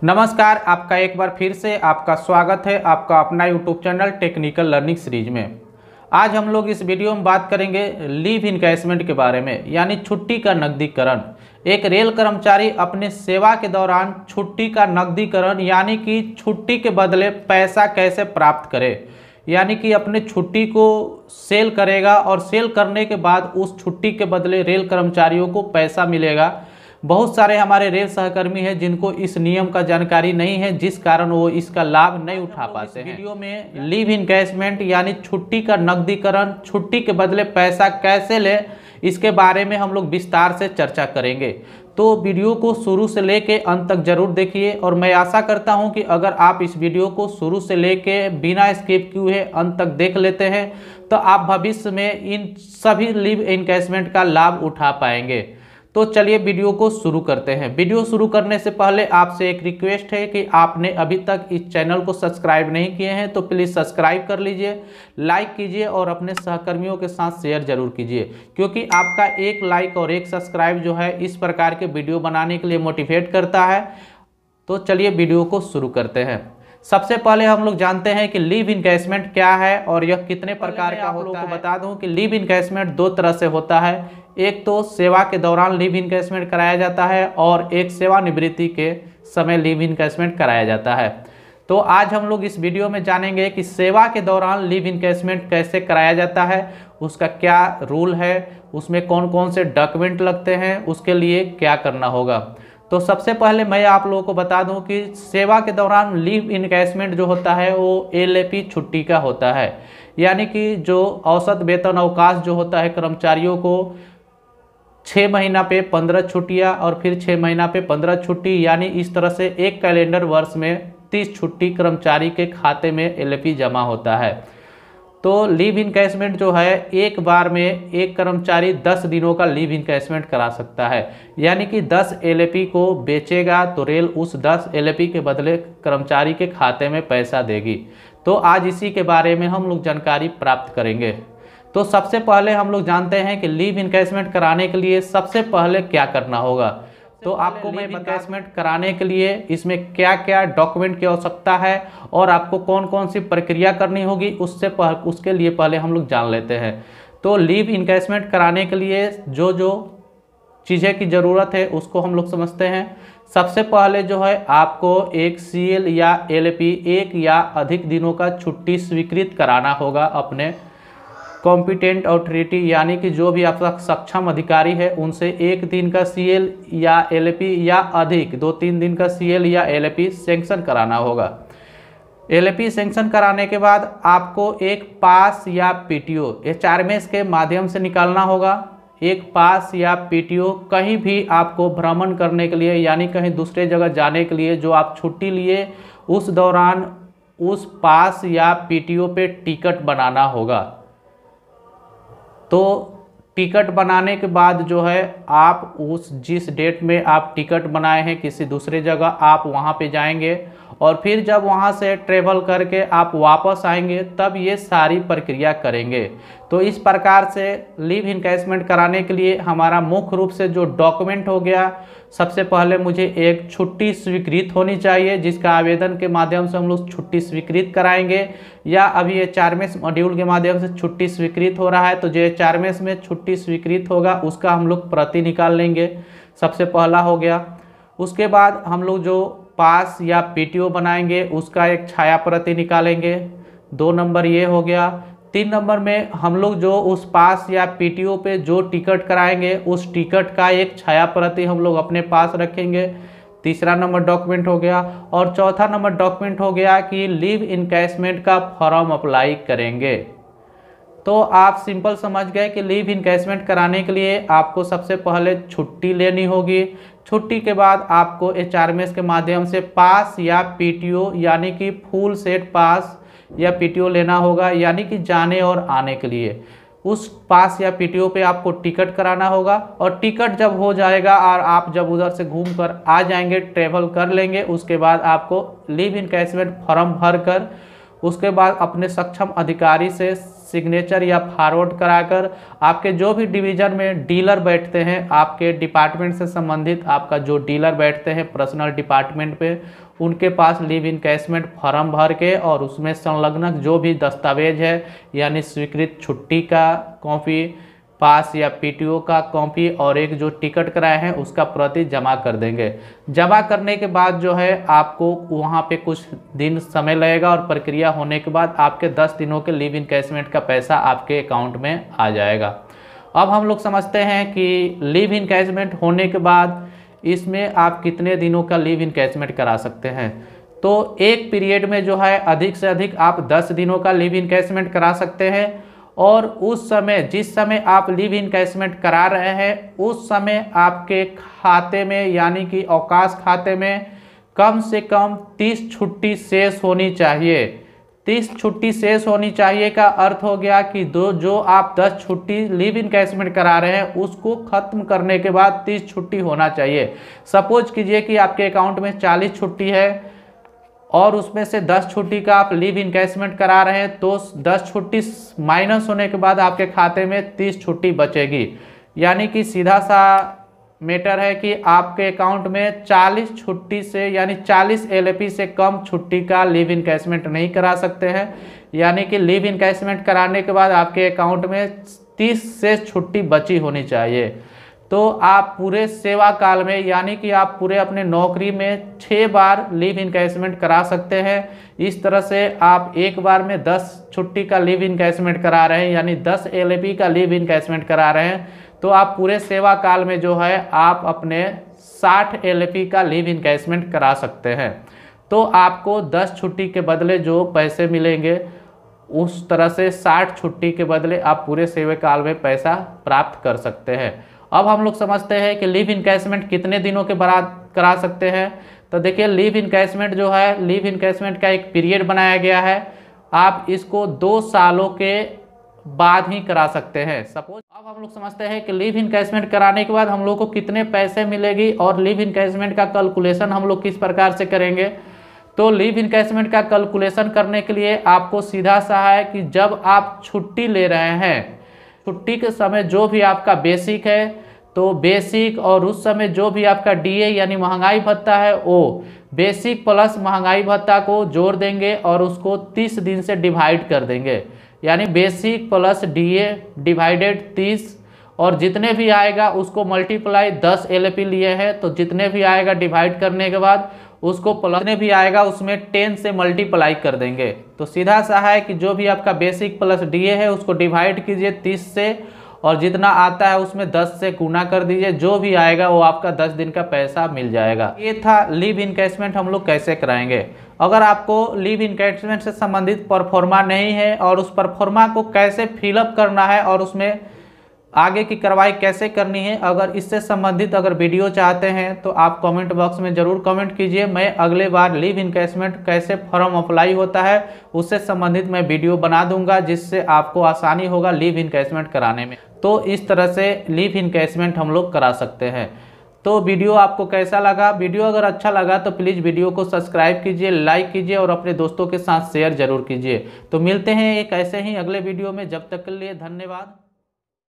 नमस्कार, आपका एक बार फिर से आपका स्वागत है आपका अपना YouTube channel technical learning series में। आज हम लोग इस वीडियो में बात करेंगे लीव इनकैशमेंट के बारे में, यानी छुट्टी का नकदीकरण। एक रेल कर्मचारी अपने सेवा के दौरान छुट्टी का नकदीकरण यानी कि छुट्टी के बदले पैसा कैसे प्राप्त करे, यानी कि अपने छुट्टी को सेल करेगा और सेल करने के बाद उस छुट्टी के बदले रेल कर्मचारियों को पैसा मिलेगा। बहुत सारे हमारे रेल सहकर्मी हैं जिनको इस नियम का जानकारी नहीं है, जिस कारण वो इसका लाभ नहीं उठा पाते हैं। वीडियो में लीव इनकैशमेंट यानी छुट्टी का नकदीकरण, छुट्टी के बदले पैसा कैसे ले, इसके बारे में हम लोग विस्तार से चर्चा करेंगे। तो वीडियो को शुरू से लेके अंत तक जरूर देखिए और मैं आशा करता हूं कि अगर आप इस वीडियो को शुरू से लेके बिना स्किप किए अंत तक देख लेते हैं तो आप भविष्य में इन सभी लीव इनकैशमेंट का लाभ उठा पाएंगे। तो चलिए वीडियो को शुरू करते हैं। वीडियो शुरू करने से पहले आपसे एक रिक्वेस्ट है कि आपने अभी तक इस चैनल को सब्सक्राइब नहीं किए हैं तो प्लीज़ सब्सक्राइब कर लीजिए, लाइक कीजिए और अपने सहकर्मियों के साथ शेयर जरूर कीजिए, क्योंकि आपका एक लाइक और एक सब्सक्राइब जो है इस प्रकार के वीडियो बनाने के लिए मोटिवेट करता है। तो चलिए वीडियो को शुरू करते हैं। सबसे पहले हम लोग जानते हैं कि लीव इनकैशमेंट क्या है और यह कितने प्रकार का होता है। बता दूं कि लीव इनकैशमेंट दो तरह से होता है। एक तो सेवा के दौरान लीव इनकैशमेंट कराया जाता है और एक सेवानिवृत्ति के समय लीव इनकैशमेंट कराया जाता है। तो आज हम लोग इस वीडियो में जानेंगे कि सेवा के दौरान लीव इनकैशमेंट कैसे कराया जाता है, उसका क्या रूल है, उसमें कौन कौन से डॉक्यूमेंट लगते हैं, उसके लिए क्या करना होगा। तो सबसे पहले मैं आप लोगों को बता दूं कि सेवा के दौरान लीव इनकैशमेंट जो होता है वो LAP छुट्टी का होता है, यानी कि जो औसत वेतन अवकाश जो होता है कर्मचारियों को 6 महीना पे 15 छुट्टियां और फिर 6 महीना पे 15 छुट्टी, यानी इस तरह से एक कैलेंडर वर्ष में 30 छुट्टी कर्मचारी के खाते में LAP जमा होता है। तो लीव इनकैशमेंट जो है एक बार में एक कर्मचारी 10 दिनों का लीव इनकैशमेंट करा सकता है, यानी कि 10 LAP को बेचेगा तो रेल उस 10 LAP के बदले कर्मचारी के खाते में पैसा देगी। तो आज इसी के बारे में हम लोग जानकारी प्राप्त करेंगे। तो सबसे पहले हम लोग जानते हैं कि लीव इनकैशमेंट कराने के लिए सबसे पहले क्या करना होगा। तो आपको मैं इनकैशमेंट कराने के लिए इसमें क्या क्या डॉक्यूमेंट की आवश्यकता है और आपको कौन कौन सी प्रक्रिया करनी होगी उसके लिए पहले हम लोग जान लेते हैं। तो लीव इनकैशमेंट कराने के लिए जो जो चीज़ें की ज़रूरत है उसको हम लोग समझते हैं। सबसे पहले जो है आपको एक CL या LAP एक या अधिक दिनों का छुट्टी स्वीकृत कराना होगा अपने कॉम्पिटेंट अथॉरिटी, यानी कि जो भी आपका सक्षम अधिकारी है उनसे एक दिन का CL या LAP या अधिक 2-3 दिन का CL या LAP सेंक्शन कराना होगा। LAP सेंक्शन कराने के बाद आपको एक पास या PTO HRMS के माध्यम से निकालना होगा। एक पास या PTO कहीं भी आपको भ्रमण करने के लिए यानी कहीं दूसरे जगह जाने के लिए जो आप छुट्टी लिए उस दौरान उस पास या PTO पे टिकट बनाना होगा। तो टिकट बनाने के बाद जो है आप उस जिस डेट में आप टिकट बनाए हैं किसी दूसरे जगह आप वहाँ पे जाएंगे और फिर जब वहाँ से ट्रेवल करके आप वापस आएंगे तब ये सारी प्रक्रिया करेंगे। तो इस प्रकार से लीव इनकैशमेंट कराने के लिए हमारा मुख्य रूप से जो डॉक्यूमेंट हो गया, सबसे पहले मुझे एक छुट्टी स्वीकृत होनी चाहिए जिसका आवेदन के माध्यम से हम लोग छुट्टी स्वीकृत कराएंगे, या अभी HRMS मॉड्यूल के माध्यम से छुट्टी स्वीकृत हो रहा है तो जो HRMS में छुट्टी स्वीकृत होगा उसका हम लोग प्रति निकाल लेंगे। सबसे पहला हो गया। उसके बाद हम लोग जो पास या PTO बनाएंगे उसका एक छाया प्रति निकालेंगे। 2 नंबर ये हो गया। 3 नंबर में हम लोग जो उस पास या PTO पे जो टिकट कराएंगे उस टिकट का एक छाया प्रति हम लोग अपने पास रखेंगे। तीसरा नंबर डॉक्यूमेंट हो गया। और चौथा नंबर डॉक्यूमेंट हो गया कि लीव इनकैशमेंट का फॉर्म अप्लाई करेंगे। तो आप सिंपल समझ गए कि लीव इनकैशमेंट कराने के लिए आपको सबसे पहले छुट्टी लेनी होगी। छुट्टी के बाद आपको HRMS के माध्यम से पास या PTO यानी कि फुल सेट पास या PTO लेना होगा, यानी कि जाने और आने के लिए उस पास या PTO पे आपको टिकट कराना होगा। और टिकट जब हो जाएगा और आप जब उधर से घूम कर आ जाएंगे, ट्रेवल कर लेंगे, उसके बाद आपको लीव इनकैशमेंट फॉर्म भर कर उसके बाद अपने सक्षम अधिकारी से सिग्नेचर या फॉरवर्ड कराकर आपके जो भी डिवीज़न में डीलर बैठते हैं, आपके डिपार्टमेंट से संबंधित आपका जो डीलर बैठते हैं पर्सनल डिपार्टमेंट पे, उनके पास लीव इनकैशमेंट फॉर्म भर के और उसमें संलग्न जो भी दस्तावेज है यानी स्वीकृत छुट्टी का कॉपी, पास या पीटीओ का कॉपी और एक जो टिकट कराए हैं उसका प्रति जमा कर देंगे। जमा करने के बाद जो है आपको वहाँ पे कुछ दिन समय लगेगा और प्रक्रिया होने के बाद आपके 10 दिनों के लीव इनकैशमेंट का पैसा आपके अकाउंट में आ जाएगा। अब हम लोग समझते हैं कि लीव इनकैशमेंट होने के बाद इसमें आप कितने दिनों का लीव इनकैशमेंट करा सकते हैं। तो एक पीरियड में जो है अधिक से अधिक आप 10 दिनों का लीव इनकैशमेंट करा सकते हैं और उस समय जिस समय आप लीव इनकैशमेंट करा रहे हैं उस समय आपके खाते में यानी कि अवकाश खाते में कम से कम 30 छुट्टी शेष होनी चाहिए। 30 छुट्टी शेष होनी चाहिए का अर्थ हो गया कि जो आप 10 छुट्टी लीव इनकैशमेंट करा रहे हैं उसको खत्म करने के बाद 30 छुट्टी होना चाहिए। सपोज कीजिए कि आपके अकाउंट में 40 छुट्टी है और उसमें से 10 छुट्टी का आप लीव इनकैशमेंट करा रहे हैं तो 10 छुट्टी माइनस होने के बाद आपके खाते में 30 छुट्टी बचेगी। यानी कि सीधा सा मैटर है कि आपके अकाउंट में 40 छुट्टी से यानी 40 एलपी से कम छुट्टी का लीव इनकैशमेंट नहीं करा सकते हैं। यानी कि लीव इनकैशमेंट कराने के बाद आपके अकाउंट में 30 से छुट्टी बची होनी चाहिए। तो आप पूरे सेवा काल में यानी कि आप पूरे अपने नौकरी में 6 बार लीव इनकैशमेंट करा सकते हैं। इस तरह से आप एक बार में 10 छुट्टी का लीव इनकैशमेंट करा रहे हैं यानी 10 एलपी का लीव इनकैशमेंट करा रहे हैं तो आप पूरे सेवा काल में जो है आप अपने 60 एलपी का लीव इनकैशमेंट करा सकते हैं। तो आपको 10 छुट्टी के बदले जो पैसे मिलेंगे उस तरह से 60 छुट्टी के बदले आप पूरे सेवा काल में पैसा प्राप्त कर सकते हैं। अब हम लोग समझते हैं कि लीव इनकैशमेंट कितने दिनों के बाद करा सकते हैं। तो देखिए लीव इनकैशमेंट जो है लीव इनकैशमेंट का एक पीरियड बनाया गया है। आप इसको 2 सालों के बाद ही करा सकते हैं। सपोज अब हम लोग समझते हैं कि लीव इनकैशमेंट कराने के बाद हम लोग को कितने पैसे मिलेगी और लीव इनकैशमेंट का कैलकुलेशन हम लोग किस प्रकार से करेंगे। तो लीव इनकैशमेंट का कैलकुलेशन करने के लिए आपको सीधा सा है कि जब आप छुट्टी ले रहे हैं छुट्टी के समय जो भी आपका बेसिक है तो बेसिक और उस समय जो भी आपका डीए यानी महंगाई भत्ता है वो बेसिक प्लस महंगाई भत्ता को जोड़ देंगे और उसको 30 दिन से डिवाइड कर देंगे। यानी बेसिक प्लस डीए डिवाइडेड 30 और जितने भी आएगा उसको मल्टीप्लाई 10 एलपी लिए हैं तो जितने भी आएगा डिवाइड करने के बाद उसको प्लस जितने भी आएगा उसमें 10 से मल्टीप्लाई कर देंगे। तो सीधा सा है कि जो भी आपका बेसिक प्लस डीए है उसको डिवाइड कीजिए 30 से और जितना आता है उसमें 10 से गुना कर दीजिए, जो भी आएगा वो आपका 10 दिन का पैसा मिल जाएगा। ये था लीव इनकैशमेंट हम लोग कैसे कराएंगे। अगर आपको लीव इनकैशमेंट से संबंधित परफॉर्मा नहीं है और उस परफॉर्मा को कैसे फिलअप करना है और उसमें आगे की कार्रवाई कैसे करनी है, अगर इससे संबंधित अगर वीडियो चाहते हैं तो आप कमेंट बॉक्स में ज़रूर कमेंट कीजिए। मैं अगले बार लीव इनकैशमेंट कैसे फॉर्म अप्लाई होता है उससे संबंधित मैं वीडियो बना दूंगा जिससे आपको आसानी होगा लीव इनकैशमेंट कराने में। तो इस तरह से लीव इनकैशमेंट हम लोग करा सकते हैं। तो वीडियो आपको कैसा लगा? वीडियो अगर अच्छा लगा तो प्लीज़ वीडियो को सब्सक्राइब कीजिए, लाइक कीजिए और अपने दोस्तों के साथ शेयर जरूर कीजिए। तो मिलते हैं एक ऐसे ही अगले वीडियो में, जब तक के लिए धन्यवाद।